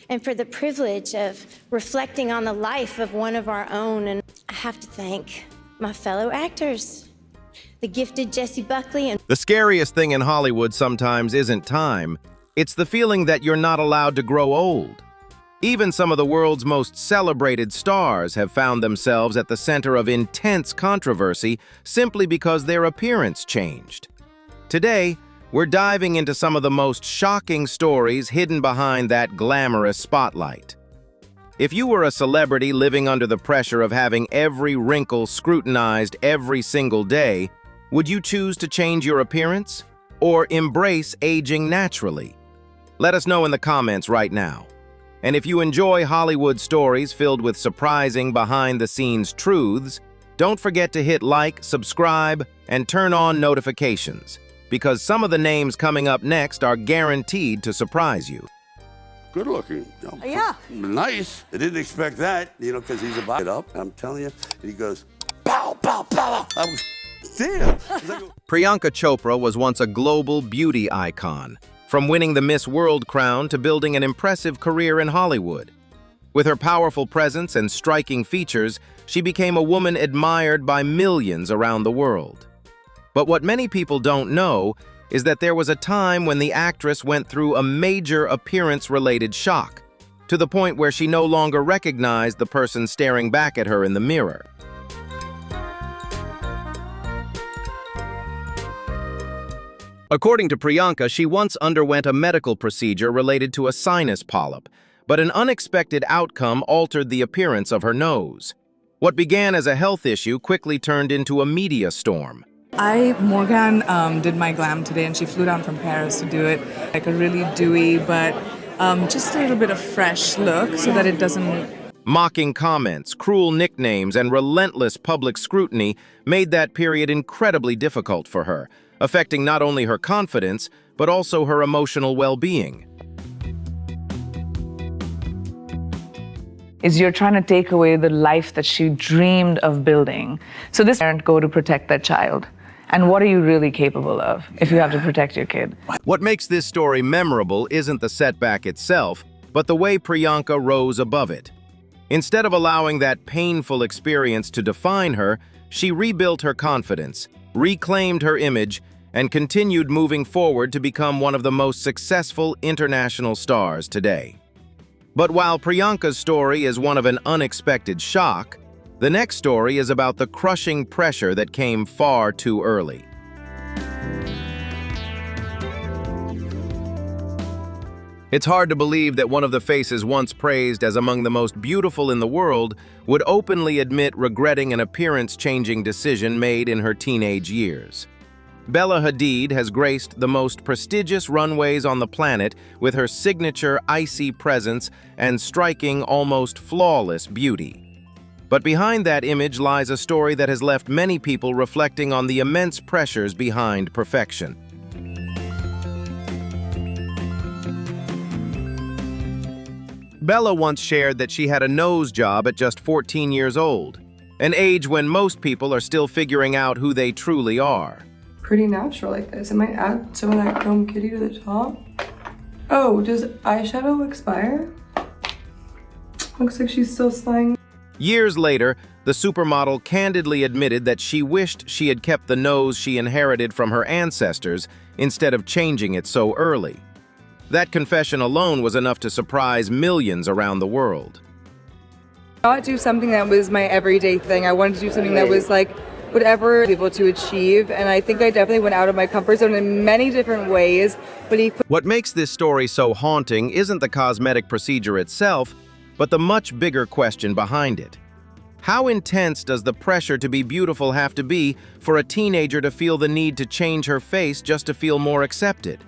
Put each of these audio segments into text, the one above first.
and for the privilege of reflecting on the life of one of our own. And I have to thank my fellow actors, the gifted Jessie Buckley and... The scariest thing in Hollywood sometimes isn't time. It's the feeling that you're not allowed to grow old. Even some of the world's most celebrated stars have found themselves at the center of intense controversy simply because their appearance changed. Today, we're diving into some of the most shocking stories hidden behind that glamorous spotlight. If you were a celebrity living under the pressure of having every wrinkle scrutinized every single day, would you choose to change your appearance or embrace aging naturally? Let us know in the comments right now. And if you enjoy Hollywood stories filled with surprising behind-the-scenes truths, don't forget to hit like, subscribe, and turn on notifications, because some of the names coming up next are guaranteed to surprise you. Good looking. You know, yeah. Nice. I didn't expect that, you know, because he's about it up. I'm telling you. He goes, pow, pow, pow. I was, damn. Priyanka Chopra was once a global beauty icon, from winning the Miss World crown to building an impressive career in Hollywood. With her powerful presence and striking features, she became a woman admired by millions around the world. But what many people don't know is that there was a time when the actress went through a major appearance-related shock, to the point where she no longer recognized the person staring back at her in the mirror. According to Priyanka, she once underwent a medical procedure related to a sinus polyp, but an unexpected outcome altered the appearance of her nose. What began as a health issue quickly turned into a media storm. Morgan did my glam today, and she flew down from Paris to do it. Like a really dewy, but just a little bit of fresh look so that it doesn't... Mocking comments, cruel nicknames, and relentless public scrutiny made that period incredibly difficult for her, affecting not only her confidence, but also her emotional well-being. Is you're trying to take away the life that she dreamed of building. So this parent go to protect that child. And what are you really capable of if you have to protect your kid? What makes this story memorable isn't the setback itself, but the way Priyanka rose above it. Instead of allowing that painful experience to define her, she rebuilt her confidence, reclaimed her image, and continued moving forward to become one of the most successful international stars today. But while Priyanka's story is one of an unexpected shock, the next story is about the crushing pressure that came far too early. It's hard to believe that one of the faces once praised as among the most beautiful in the world would openly admit regretting an appearance-changing decision made in her teenage years. Bella Hadid has graced the most prestigious runways on the planet with her signature icy presence and striking, almost flawless beauty. But behind that image lies a story that has left many people reflecting on the immense pressures behind perfection. Bella once shared that she had a nose job at just 14 years old, an age when most people are still figuring out who they truly are. Pretty natural like this. I might add some of that chrome kitty to the top. Oh, does eyeshadow expire? Looks like she's still slaying. Years later, the supermodel candidly admitted that she wished she had kept the nose she inherited from her ancestors instead of changing it so early. That confession alone was enough to surprise millions around the world. Not do something that was my everyday thing. I wanted to do something that was like whatever I was able to achieve, and I think I definitely went out of my comfort zone in many different ways. But what makes this story so haunting isn't the cosmetic procedure itself, but the much bigger question behind it. How intense does the pressure to be beautiful have to be for a teenager to feel the need to change her face just to feel more accepted?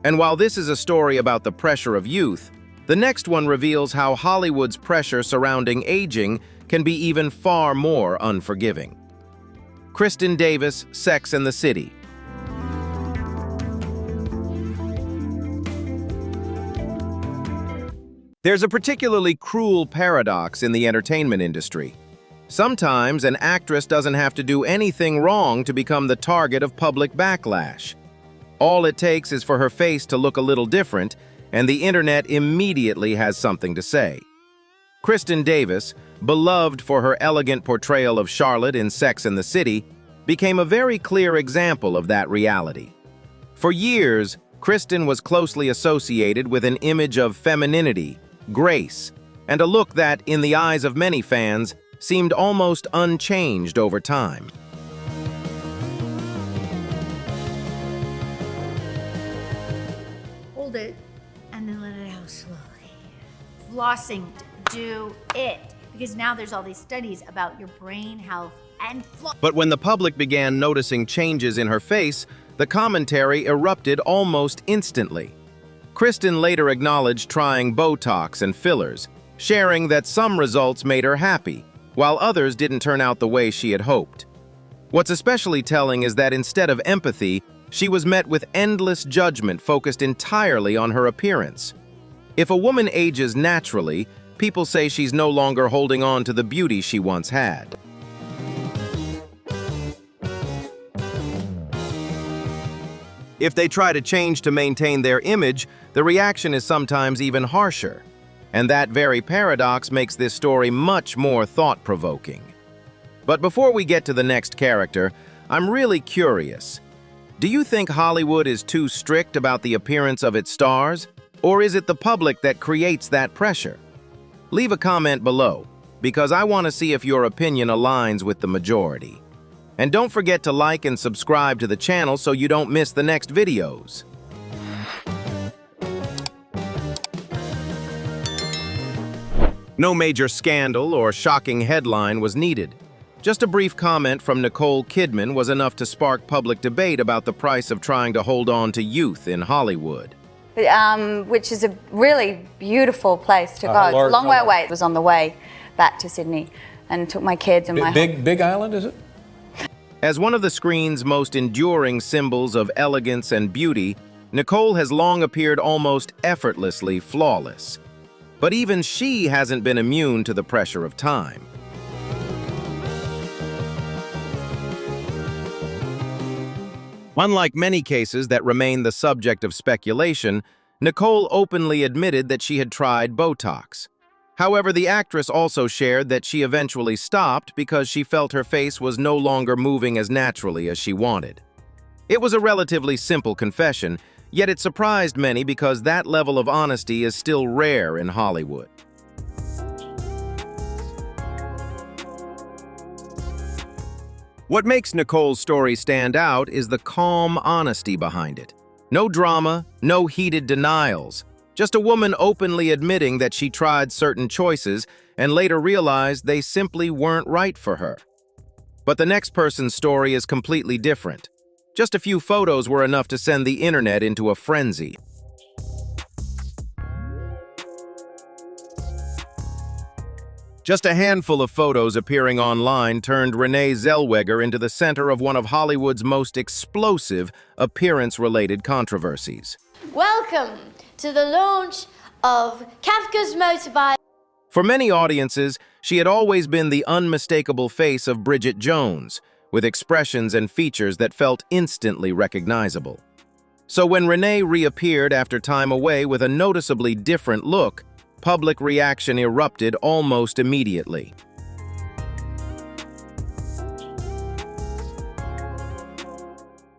And while this is a story about the pressure of youth, the next one reveals how Hollywood's pressure surrounding aging can be even far more unforgiving. Kristin Davis, Sex and the City. There's a particularly cruel paradox in the entertainment industry. Sometimes an actress doesn't have to do anything wrong to become the target of public backlash. All it takes is for her face to look a little different, and the internet immediately has something to say. Kristin Davis, beloved for her elegant portrayal of Charlotte in Sex and the City, became a very clear example of that reality. For years, Kristin was closely associated with an image of femininity, grace, and a look that, in the eyes of many fans, seemed almost unchanged over time. Hold it, and then let it out slowly. Flossing, do it. Because now there's all these studies about your brain health and floss. But when the public began noticing changes in her face, the commentary erupted almost instantly. Kristin later acknowledged trying Botox and fillers, sharing that some results made her happy, while others didn't turn out the way she had hoped. What's especially telling is that instead of empathy, she was met with endless judgment focused entirely on her appearance. If a woman ages naturally, people say she's no longer holding on to the beauty she once had. If they try to change to maintain their image, the reaction is sometimes even harsher. And that very paradox makes this story much more thought-provoking. But before we get to the next character, I'm really curious. Do you think Hollywood is too strict about the appearance of its stars? Or is it the public that creates that pressure? Leave a comment below, because I want to see if your opinion aligns with the majority. And don't forget to like and subscribe to the channel so you don't miss the next videos. No major scandal or shocking headline was needed. Just a brief comment from Nicole Kidman was enough to spark public debate about the price of trying to hold on to youth in Hollywood. Which is a really beautiful place to go. It's a long way away. It was on the way back to Sydney and took my kids and my Big Island, is it? As one of the screen's most enduring symbols of elegance and beauty, Nicole has long appeared almost effortlessly flawless. But even she hasn't been immune to the pressure of time. Unlike many cases that remain the subject of speculation, Nicole openly admitted that she had tried Botox. However, the actress also shared that she eventually stopped because she felt her face was no longer moving as naturally as she wanted. It was a relatively simple confession, yet it surprised many because that level of honesty is still rare in Hollywood. What makes Nicole's story stand out is the calm honesty behind it. No drama, no heated denials, just a woman openly admitting that she tried certain choices and later realized they simply weren't right for her. But the next person's story is completely different. Just a few photos were enough to send the internet into a frenzy. Just a handful of photos appearing online turned Renee Zellweger into the center of one of Hollywood's most explosive appearance-related controversies. Welcome to the launch of Kafka's Motorbike. For many audiences, she had always been the unmistakable face of Bridget Jones, with expressions and features that felt instantly recognizable. So when Renee reappeared after time away with a noticeably different look, public reaction erupted almost immediately.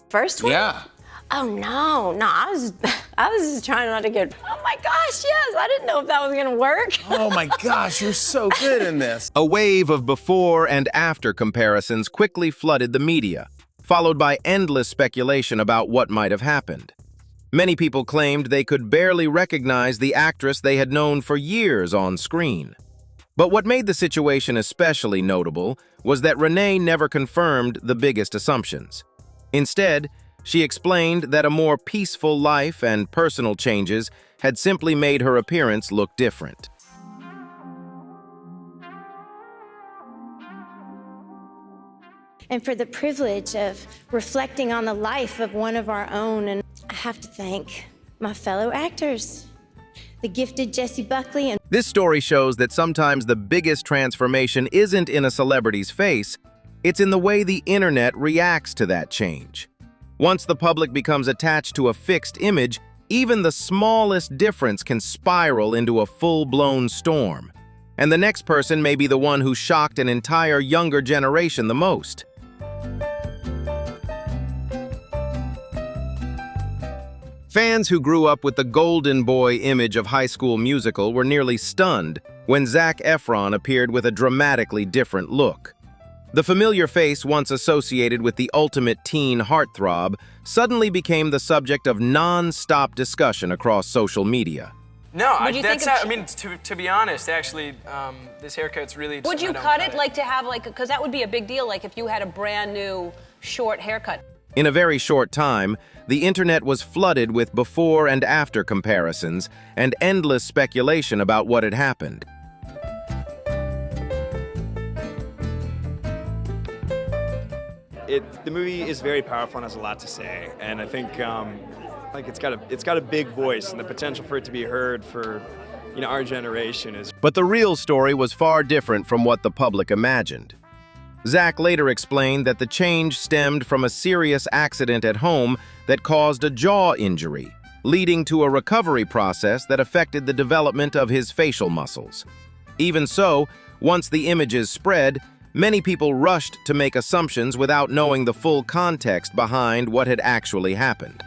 First one? Yeah. Oh no, I was just trying not to get, oh my gosh, yes, I didn't know if that was gonna work. Oh my gosh, you're so good in this. A wave of before and after comparisons quickly flooded the media, followed by endless speculation about what might have happened. Many people claimed they could barely recognize the actress they had known for years on screen. But what made the situation especially notable was that Renee never confirmed the biggest assumptions. Instead, she explained that a more peaceful life and personal changes had simply made her appearance look different. And for the privilege of reflecting on the life of one of our own. And I have to thank my fellow actors, the gifted Jessie Buckley and This story shows that sometimes the biggest transformation isn't in a celebrity's face, it's in the way the internet reacts to that change. Once the public becomes attached to a fixed image, Even the smallest difference can spiral into a full-blown storm, and the next person may be the one who shocked an entire younger generation the most. Fans who grew up with the golden boy image of High School Musical were nearly stunned when Zac Efron appeared with a dramatically different look. The familiar face once associated with the ultimate teen heartthrob suddenly became the subject of non-stop discussion across social media. No, to be honest, actually, this haircut's really... Would you cut it, like, to have, like, because that would be a big deal, like, if you had a brand new short haircut. In a very short time, the internet was flooded with before and after comparisons and endless speculation about what had happened. The movie is very powerful and has a lot to say, and I think it's got a big voice, and the potential for it to be heard for our generation is. But the real story was far different from what the public imagined. Zac later explained that the change stemmed from a serious accident at home that caused a jaw injury, leading to a recovery process that affected the development of his facial muscles. Even so, once the images spread, many people rushed to make assumptions without knowing the full context behind what had actually happened.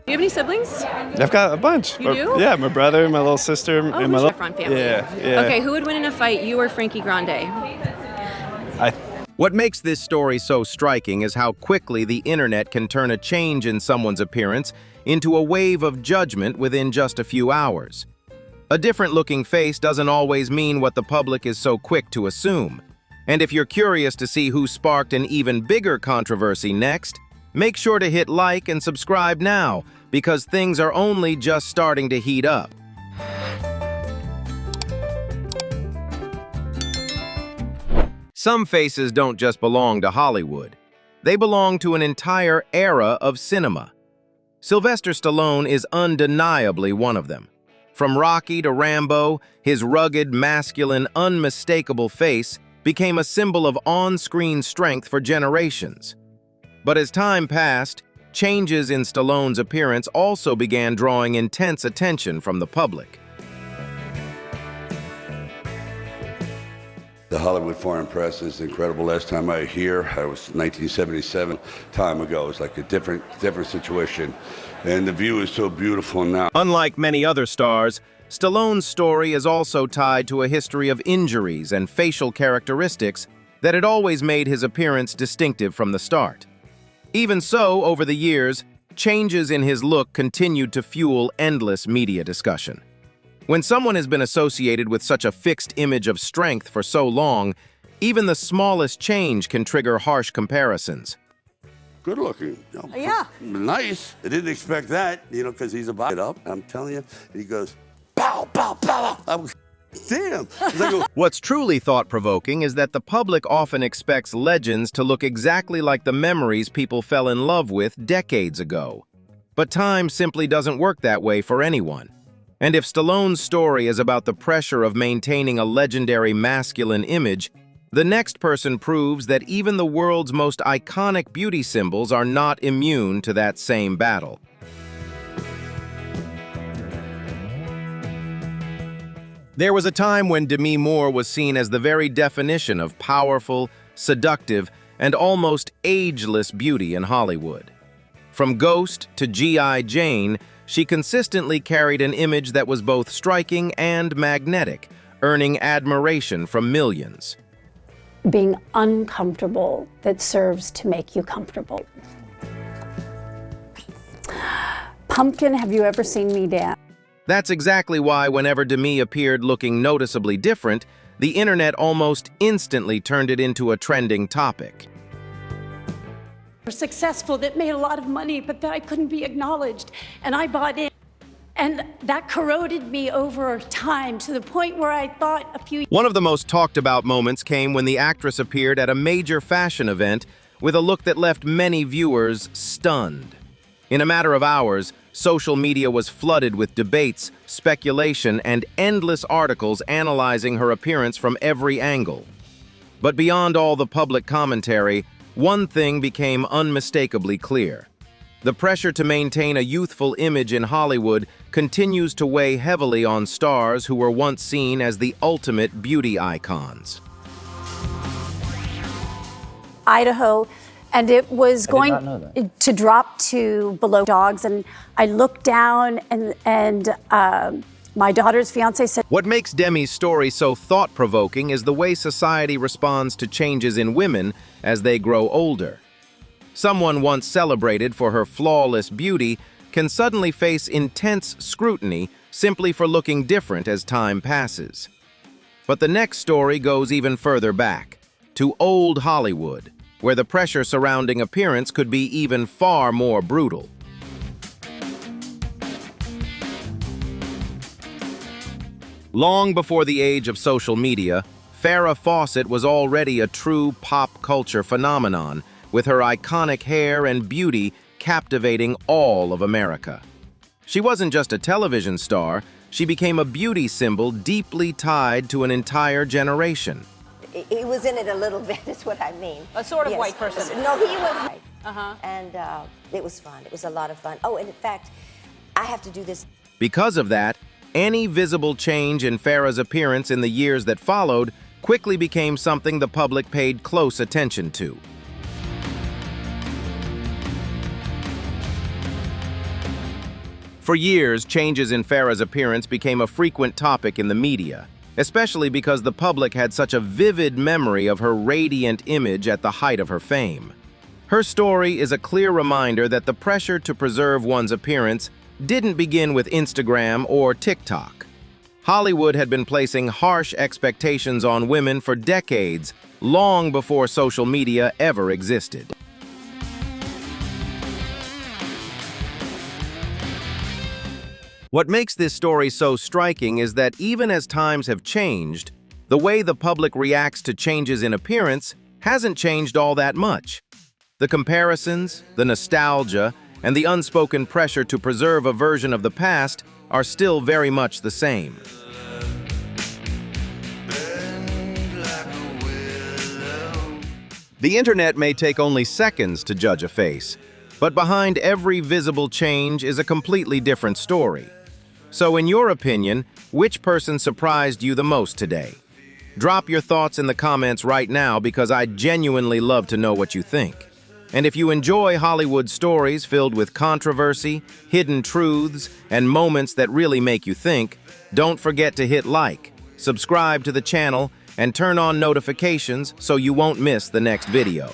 Do you have any siblings? I've got a bunch. You do? Yeah, my brother, my little sister, and my who's little... your front family? Yeah. Okay, who would win in a fight, you or Frankie Grande? What makes this story so striking is how quickly the internet can turn a change in someone's appearance into a wave of judgment within just a few hours. A different-looking face doesn't always mean what the public is so quick to assume. And if you're curious to see who sparked an even bigger controversy next, make sure to hit like and subscribe now, because things are only just starting to heat up. Some faces don't just belong to Hollywood. They belong to an entire era of cinema. Sylvester Stallone is undeniably one of them. From Rocky to Rambo, his rugged, masculine, unmistakable face became a symbol of on-screen strength for generations. But as time passed, changes in Stallone's appearance also began drawing intense attention from the public. The Hollywood Foreign Press is incredible. Last time I was here, I was 1977, time ago. It was like a different situation. And the view is so beautiful now. Unlike many other stars, Stallone's story is also tied to a history of injuries and facial characteristics that had always made his appearance distinctive from the start. Even so, over the years, changes in his look continued to fuel endless media discussion. When someone has been associated with such a fixed image of strength for so long, even the smallest change can trigger harsh comparisons. Good looking. Yeah. Nice. I didn't expect that, because he's about it up. I'm telling you. And he goes, pow, pow, pow. I was, damn. What's truly thought-provoking is that the public often expects legends to look exactly like the memories people fell in love with decades ago. But time simply doesn't work that way for anyone. And if Stallone's story is about the pressure of maintaining a legendary masculine image, the next person proves that even the world's most iconic beauty symbols are not immune to that same battle. There was a time when Demi Moore was seen as the very definition of powerful, seductive, and almost ageless beauty in Hollywood. From Ghost to G.I. Jane, she consistently carried an image that was both striking and magnetic, earning admiration from millions. Being uncomfortable that serves to make you comfortable. Pumpkin, have you ever seen me dance? That's exactly why whenever Demi appeared looking noticeably different, the internet almost instantly turned it into a trending topic. Successful, that made a lot of money, but that I couldn't be acknowledged. And I bought in. And that corroded me over time to the point where I thought a few... One of the most talked about moments came when the actress appeared at a major fashion event with a look that left many viewers stunned. In a matter of hours, social media was flooded with debates, speculation, and endless articles analyzing her appearance from every angle. But beyond all the public commentary, one thing became unmistakably clear. The pressure to maintain a youthful image in Hollywood continues to weigh heavily on stars who were once seen as the ultimate beauty icons. Idaho, and it was going to drop to below dogs, and I looked down, and my daughter's fiance said, What makes Demi's story so thought-provoking is the way society responds to changes in women as they grow older. Someone once celebrated for her flawless beauty can suddenly face intense scrutiny simply for looking different as time passes. But the next story goes even further back, to old Hollywood, where the pressure surrounding appearance could be even far more brutal. Long before the age of social media, Farrah Fawcett was already a true pop culture phenomenon, with her iconic hair and beauty captivating all of America. She wasn't just a television star, she became a beauty symbol deeply tied to an entire generation. He was in it a little bit, is what I mean. A sort of Yes. white person. No, he was white. And it was fun. It was a lot of fun. Oh, and in fact, I have to do this. Because of that, any visible change in Farrah's appearance in the years that followed quickly became something the public paid close attention to. For years, changes in Farrah's appearance became a frequent topic in the media, especially because the public had such a vivid memory of her radiant image at the height of her fame. Her story is a clear reminder that the pressure to preserve one's appearance didn't begin with Instagram or TikTok. Hollywood had been placing harsh expectations on women for decades, long before social media ever existed. What makes this story so striking is that even as times have changed, the way the public reacts to changes in appearance hasn't changed all that much. The comparisons, the nostalgia, and the unspoken pressure to preserve a version of the past are still very much the same. The internet may take only seconds to judge a face, but behind every visible change is a completely different story. So in your opinion, which person surprised you the most today? Drop your thoughts in the comments right now because I'd genuinely love to know what you think. And if you enjoy Hollywood stories filled with controversy, hidden truths, and moments that really make you think, don't forget to hit like, subscribe to the channel, and turn on notifications so you won't miss the next video.